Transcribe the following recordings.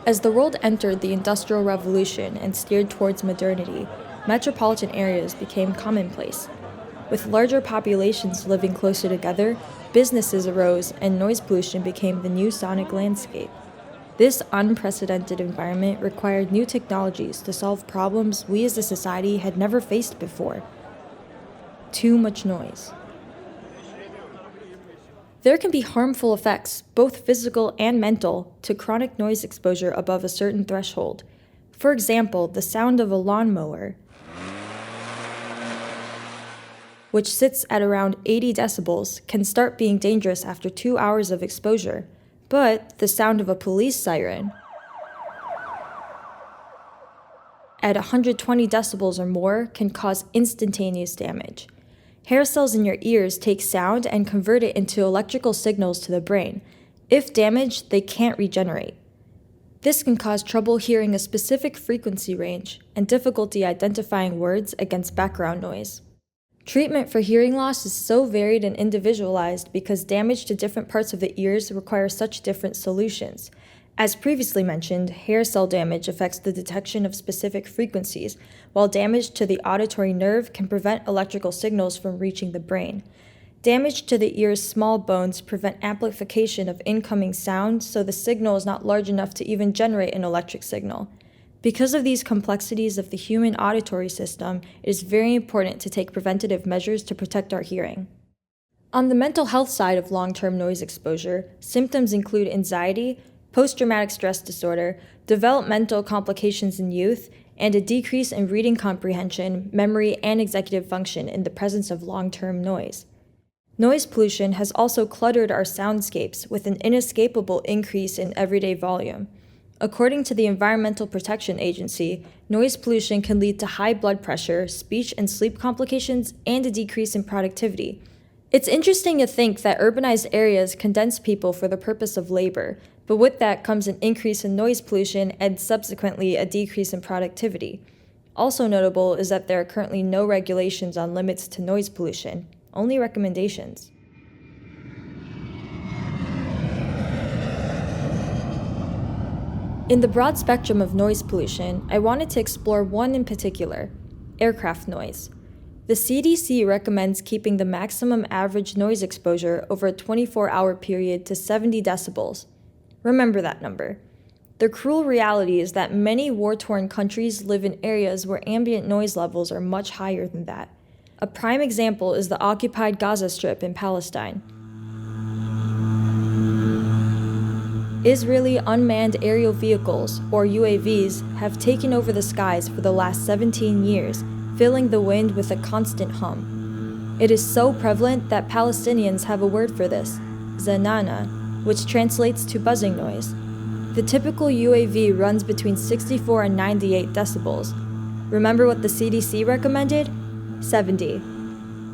As the world entered the Industrial Revolution and steered towards modernity, metropolitan areas became commonplace. With larger populations living closer together, businesses arose and noise pollution became the new sonic landscape. This unprecedented environment required new technologies to solve problems we as a society had never faced before. Too much noise. There can be harmful effects, both physical and mental, to chronic noise exposure above a certain threshold. For example, the sound of a lawnmower, which sits at around 80 decibels, can start being dangerous after 2 hours of exposure. But the sound of a police siren, at 120 decibels or more, can cause instantaneous damage. Hair cells in your ears take sound and convert it into electrical signals to the brain. If damaged, they can't regenerate. This can cause trouble hearing a specific frequency range and difficulty identifying words against background noise. Treatment for hearing loss is so varied and individualized because damage to different parts of the ears requires such different solutions. As previously mentioned, hair cell damage affects the detection of specific frequencies, while damage to the auditory nerve can prevent electrical signals from reaching the brain. Damage to the ear's small bones prevent amplification of incoming sound, so the signal is not large enough to even generate an electric signal. Because of these complexities of the human auditory system, it is very important to take preventative measures to protect our hearing. On the mental health side of long-term noise exposure, symptoms include anxiety, post-traumatic stress disorder, developmental complications in youth, and a decrease in reading comprehension, memory, and executive function in the presence of long-term noise. Noise pollution has also cluttered our soundscapes with an inescapable increase in everyday volume. According to the Environmental Protection Agency, noise pollution can lead to high blood pressure, speech and sleep complications, and a decrease in productivity. It's interesting to think that urbanized areas condense people for the purpose of labor, but with that comes an increase in noise pollution and subsequently a decrease in productivity. Also notable is that there are currently no regulations on limits to noise pollution, only recommendations. In the broad spectrum of noise pollution, I wanted to explore one in particular, aircraft noise. The CDC recommends keeping the maximum average noise exposure over a 24-hour period to 70 decibels. Remember that number. The cruel reality is that many war-torn countries live in areas where ambient noise levels are much higher than that. A prime example is the occupied Gaza Strip in Palestine. Israeli unmanned aerial vehicles, or UAVs, have taken over the skies for the last 17 years, filling the wind with a constant hum. It is so prevalent that Palestinians have a word for this, zanana, which translates to buzzing noise. The typical UAV runs between 64 and 98 decibels. Remember what the CDC recommended? 70.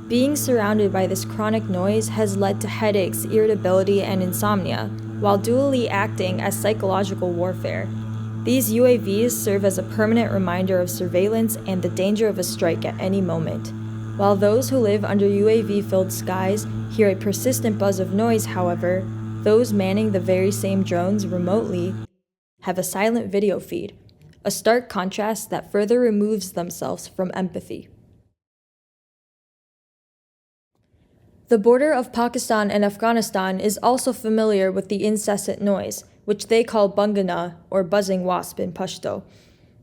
Being surrounded by this chronic noise has led to headaches, irritability, and insomnia, while dually acting as psychological warfare. These UAVs serve as a permanent reminder of surveillance and the danger of a strike at any moment. While those who live under UAV-filled skies hear a persistent buzz of noise, however, those manning the very same drones remotely have a silent video feed, a stark contrast that further removes themselves from empathy. The border of Pakistan and Afghanistan is also familiar with the incessant noise, which they call bungana, or buzzing wasp in Pashto.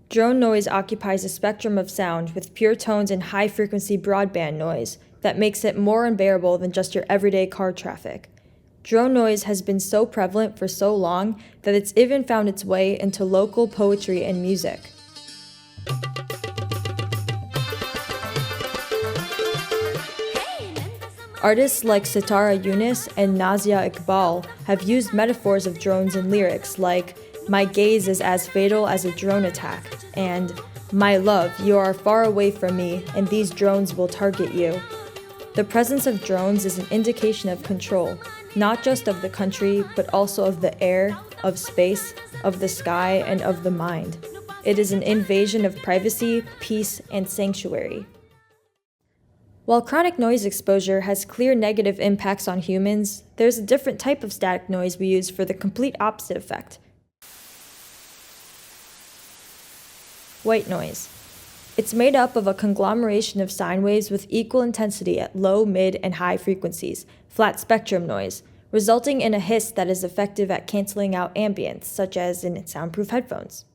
Drone noise occupies a spectrum of sound with pure tones and high-frequency broadband noise that makes it more unbearable than just your everyday car traffic. Drone noise has been so prevalent for so long that it's even found its way into local poetry and music. Artists like Sitara Yunus and Nazia Iqbal have used metaphors of drones in lyrics like, "My gaze is as fatal as a drone attack," and "My love, you are far away from me, and these drones will target you." The presence of drones is an indication of control, not just of the country, but also of the air, of space, of the sky, and of the mind. It is an invasion of privacy, peace, and sanctuary. While chronic noise exposure has clear negative impacts on humans, there's a different type of static noise we use for the complete opposite effect. white noise. It's made up of a conglomeration of sine waves with equal intensity at low, mid, and high frequencies, flat spectrum noise, resulting in a hiss that is effective at canceling out ambience, such as in soundproof headphones.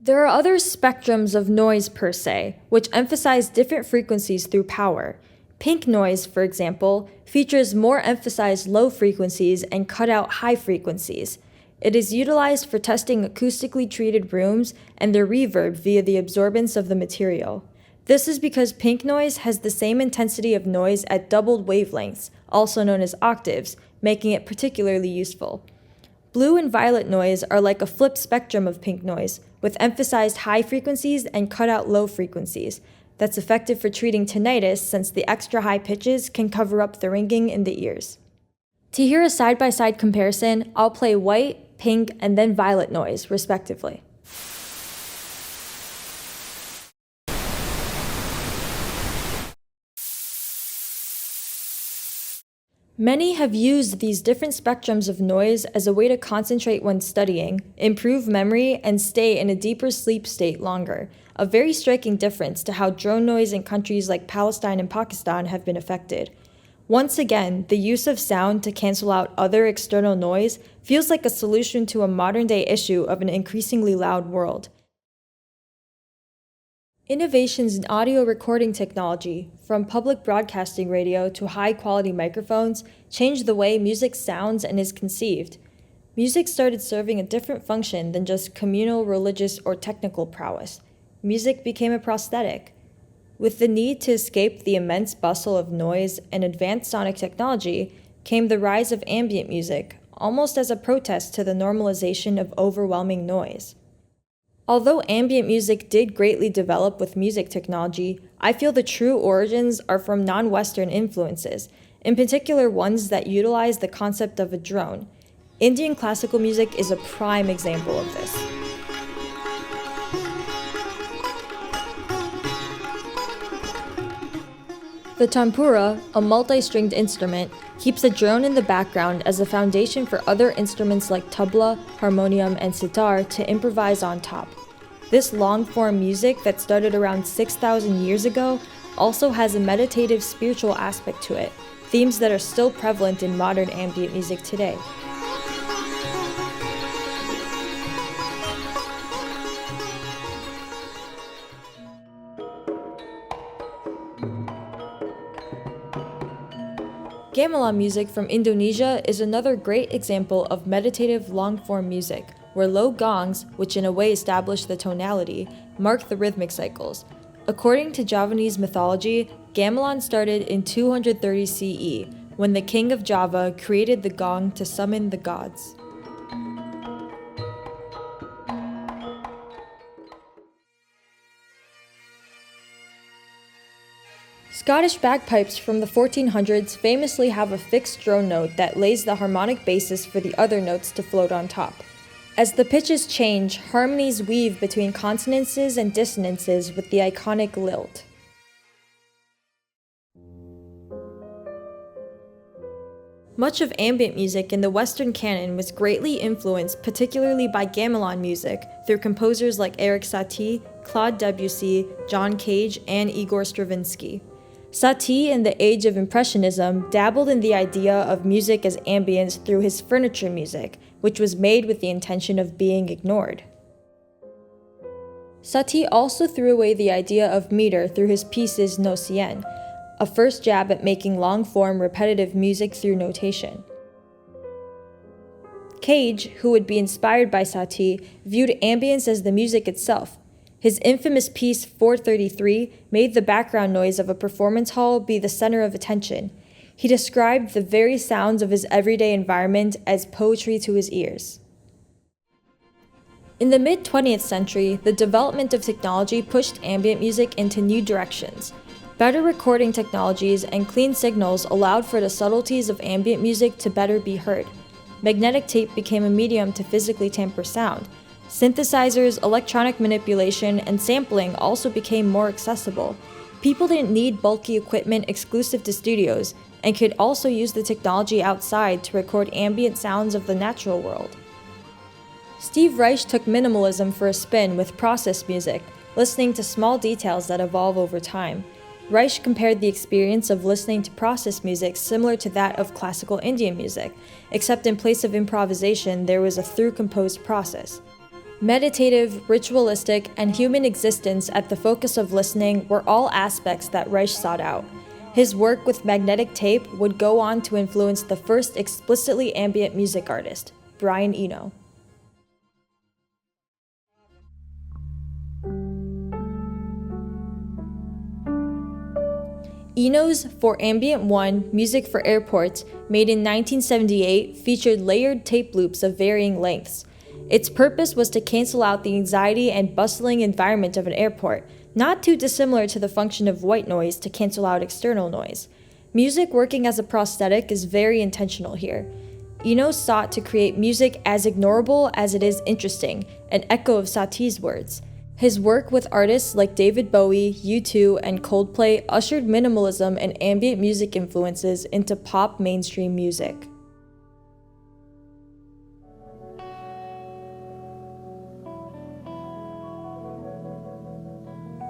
There are other spectrums of noise per se, which emphasize different frequencies through power. Pink noise, for example, features more emphasized low frequencies and cut out high frequencies. It is utilized for testing acoustically treated rooms and their reverb via the absorbance of the material. This is because pink noise has the same intensity of noise at doubled wavelengths, also known as octaves, making it particularly useful. Blue and violet noise are like a flipped spectrum of pink noise, with emphasized high frequencies and cut out low frequencies. That's effective for treating tinnitus since the extra high pitches can cover up the ringing in the ears. To hear a side-by-side comparison, I'll play white, pink, and then violet noise, respectively. Many have used these different spectrums of noise as a way to concentrate when studying, improve memory, and stay in a deeper sleep state longer, a very striking difference to how drone noise in countries like Palestine and Pakistan have been affected. Once again, the use of sound to cancel out other external noise feels like a solution to a modern-day issue of an increasingly loud world. Innovations in audio recording technology, from public broadcasting radio to high-quality microphones, changed the way music sounds and is conceived. Music started serving a different function than just communal, religious, or technical prowess. Music became a prosthetic. With the need to escape the immense bustle of noise and advanced sonic technology came the rise of ambient music, almost as a protest to the normalization of overwhelming noise. Although ambient music did greatly develop with music technology, I feel the true origins are from non-Western influences, in particular ones that utilize the concept of a drone. Indian classical music is a prime example of this. The tanpura, a multi-stringed instrument, keeps a drone in the background as a foundation for other instruments like tabla, harmonium, and sitar to improvise on top. This long-form music that started around 6,000 years ago also has a meditative spiritual aspect to it, themes that are still prevalent in modern ambient music today. Gamelan music from Indonesia is another great example of meditative long-form music, where low gongs, which in a way establish the tonality, mark the rhythmic cycles. According to Javanese mythology, gamelan started in 230 CE, when the king of Java created the gong to summon the gods. Scottish bagpipes from the 1400s famously have a fixed drone note that lays the harmonic basis for the other notes to float on top. As the pitches change, harmonies weave between consonances and dissonances with the iconic lilt. Much of ambient music in the Western canon was greatly influenced particularly by gamelan music through composers like Erik Satie, Claude Debussy, John Cage, and Igor Stravinsky. Satie, in the age of Impressionism, dabbled in the idea of music as ambience through his furniture music, which was made with the intention of being ignored. Satie also threw away the idea of meter through his pieces No Cien, a first jab at making long-form repetitive music through notation. Cage, who would be inspired by Satie, viewed ambience as the music itself. His infamous piece 433 made the background noise of a performance hall be the center of attention. He described the very sounds of his everyday environment as poetry to his ears. In the mid-20th century, the development of technology pushed ambient music into new directions. Better recording technologies and clean signals allowed for the subtleties of ambient music to better be heard. Magnetic tape became a medium to physically tamper sound. Synthesizers, electronic manipulation, and sampling also became more accessible. People didn't need bulky equipment exclusive to studios, and could also use the technology outside to record ambient sounds of the natural world. Steve Reich took minimalism for a spin with process music, listening to small details that evolve over time. Reich compared the experience of listening to processed music similar to that of classical Indian music, except in place of improvisation, there was a through-composed process. Meditative, ritualistic, and human existence at the focus of listening were all aspects that Reich sought out. His work with magnetic tape would go on to influence the first explicitly ambient music artist, Brian Eno. Eno's For Ambient 1, Music for Airports, made in 1978, featured layered tape loops of varying lengths. Its purpose was to cancel out the anxiety and bustling environment of an airport, not too dissimilar to the function of white noise to cancel out external noise. Music working as a prosthetic is very intentional here. Eno sought to create music as ignorable as it is interesting, an echo of Satie's words. His work with artists like David Bowie, U2, and Coldplay ushered minimalism and ambient music influences into pop mainstream music.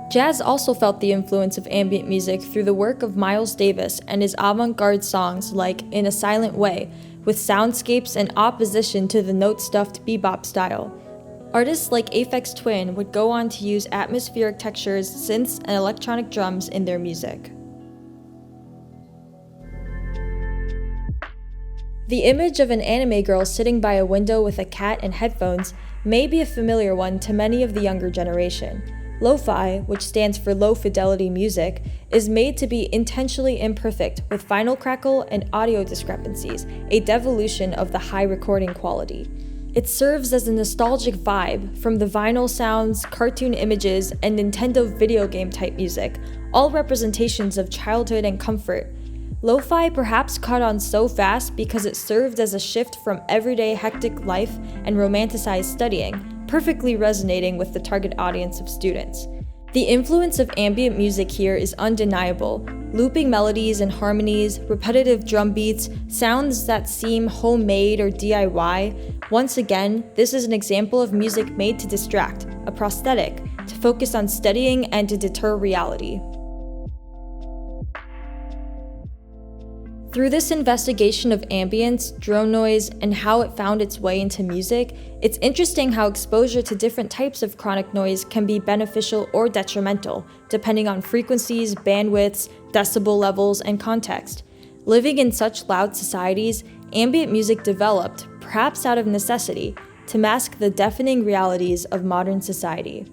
Jazz also felt the influence of ambient music through the work of Miles Davis and his avant-garde songs like In a Silent Way, with soundscapes in opposition to the note-stuffed bebop style. Artists like Aphex Twin would go on to use atmospheric textures, synths, and electronic drums in their music. The image of an anime girl sitting by a window with a cat and headphones may be a familiar one to many of the younger generation. Lo-fi, which stands for low-fidelity music, is made to be intentionally imperfect with final crackle and audio discrepancies, a devolution of the high recording quality. It serves as a nostalgic vibe from the vinyl sounds, cartoon images, and Nintendo video game type music, all representations of childhood and comfort. Lo-fi perhaps caught on so fast because it served as a shift from everyday hectic life and romanticized studying, perfectly resonating with the target audience of students. The influence of ambient music here is undeniable. Looping melodies and harmonies, repetitive drum beats, sounds that seem homemade or DIY. Once again, this is an example of music made to distract, a prosthetic, to focus on studying and to deter reality. Through this investigation of ambience, drone noise, and how it found its way into music, it's interesting how exposure to different types of chronic noise can be beneficial or detrimental, depending on frequencies, bandwidths, decibel levels, and context. Living in such loud societies, ambient music developed, perhaps out of necessity, to mask the deafening realities of modern society.